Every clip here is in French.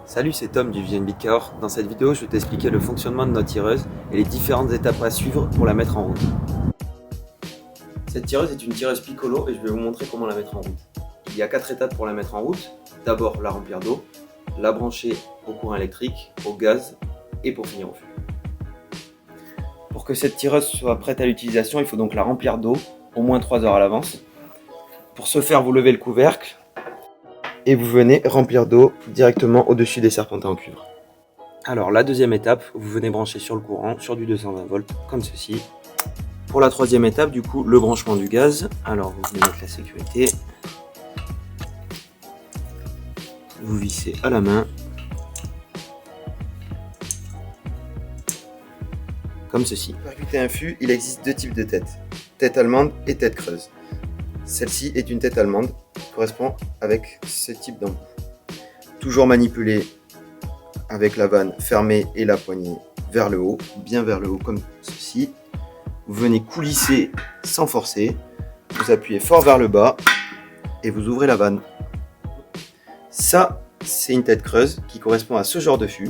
Salut, c'est Tom du VNB Cahors. Dans cette vidéo, je vais t'expliquer le fonctionnement de notre tireuse et les différentes étapes à suivre pour la mettre en route. Cette tireuse est une tireuse Piccolo et je vais vous montrer comment la mettre en route. Il y a 4 étapes pour la mettre en route. D'abord, la remplir d'eau, la brancher au courant électrique, au gaz et pour finir au fût. Pour que cette tireuse soit prête à l'utilisation, il faut donc la remplir d'eau au moins 3 heures à l'avance. Pour ce faire, vous levez le couvercle et vous venez remplir d'eau directement au-dessus des serpentins en cuivre. Alors la deuxième étape, vous venez brancher sur le courant, sur du 220 volts, comme ceci. Pour la troisième étape, du coup, le branchement du gaz. Alors vous venez mettre la sécurité. Vous vissez à la main. Comme ceci. Pour percuter un fût, il existe deux types de têtes. Tête allemande et tête creuse. Celle-ci est une tête allemande qui correspond avec ce type d'embout. Toujours manipulé avec la vanne fermée et la poignée vers le haut, bien vers le haut comme ceci. Vous venez coulisser sans forcer, vous appuyez fort vers le bas et vous ouvrez la vanne. Ça, c'est une tête creuse qui correspond à ce genre de fût.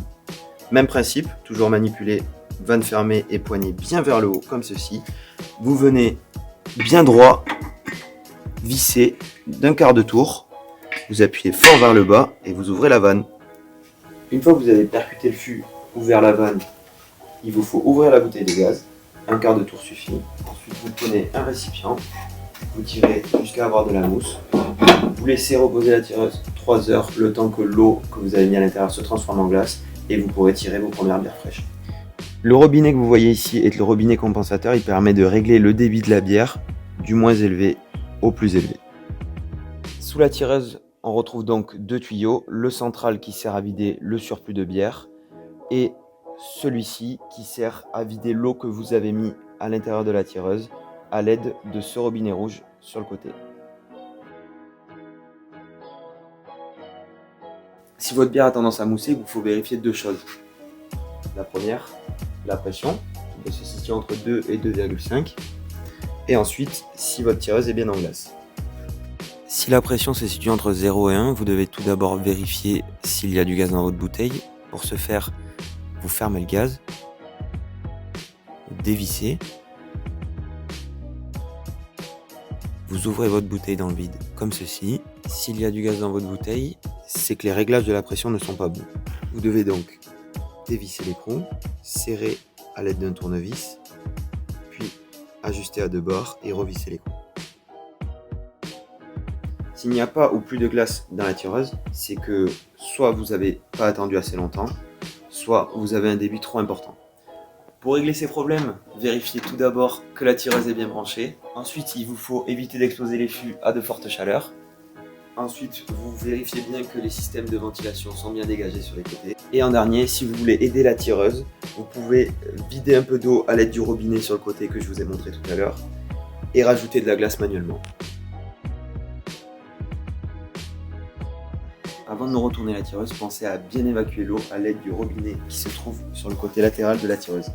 Même principe, toujours manipulé, vanne fermée et poignée bien vers le haut comme ceci. Vous venez bien droit, visser d'un quart de tour, vous appuyez fort vers le bas et vous ouvrez la vanne. Une fois que vous avez percuté le fût, ouvert la vanne, il vous faut ouvrir la bouteille de gaz. Un quart de tour suffit. Ensuite, vous prenez un récipient, vous tirez jusqu'à avoir de la mousse. Vous laissez reposer la tireuse 3 heures, le temps que l'eau que vous avez mis à l'intérieur se transforme en glace et vous pourrez tirer vos premières bières fraîches. Le robinet que vous voyez ici est le robinet compensateur. Il permet de régler le débit de la bière du moins élevé au plus élevé. Sous la tireuse, on retrouve donc deux tuyaux, le central qui sert à vider le surplus de bière et celui-ci qui sert à vider l'eau que vous avez mis à l'intérieur de la tireuse à l'aide de ce robinet rouge sur le côté. Si votre bière a tendance à mousser, il vous faut vérifier deux choses. La première, la pression, qui peut se situer entre 2 et 2,5. Et ensuite, si votre tireuse est bien en glace. Si la pression se situe entre 0 et 1, vous devez tout d'abord vérifier s'il y a du gaz dans votre bouteille. Pour ce faire, vous fermez le gaz, vous dévissez, vous ouvrez votre bouteille dans le vide, comme ceci. S'il y a du gaz dans votre bouteille, c'est que les réglages de la pression ne sont pas bons. Vous devez donc dévisser l'écrou, serrer à l'aide d'un tournevis, puis ajuster à deux bords et revisser l'écrou. S'il n'y a pas ou plus de glace dans la tireuse, c'est que soit vous n'avez pas attendu assez longtemps, soit vous avez un débit trop important. Pour régler ces problèmes, vérifiez tout d'abord que la tireuse est bien branchée. Ensuite, il vous faut éviter d'exploser les fûts à de fortes chaleurs. Ensuite, vous vérifiez bien que les systèmes de ventilation sont bien dégagés sur les côtés. Et en dernier, si vous voulez aider la tireuse, vous pouvez vider un peu d'eau à l'aide du robinet sur le côté que je vous ai montré tout à l'heure et rajouter de la glace manuellement. Avant de nous retourner la tireuse, pensez à bien évacuer l'eau à l'aide du robinet qui se trouve sur le côté latéral de la tireuse.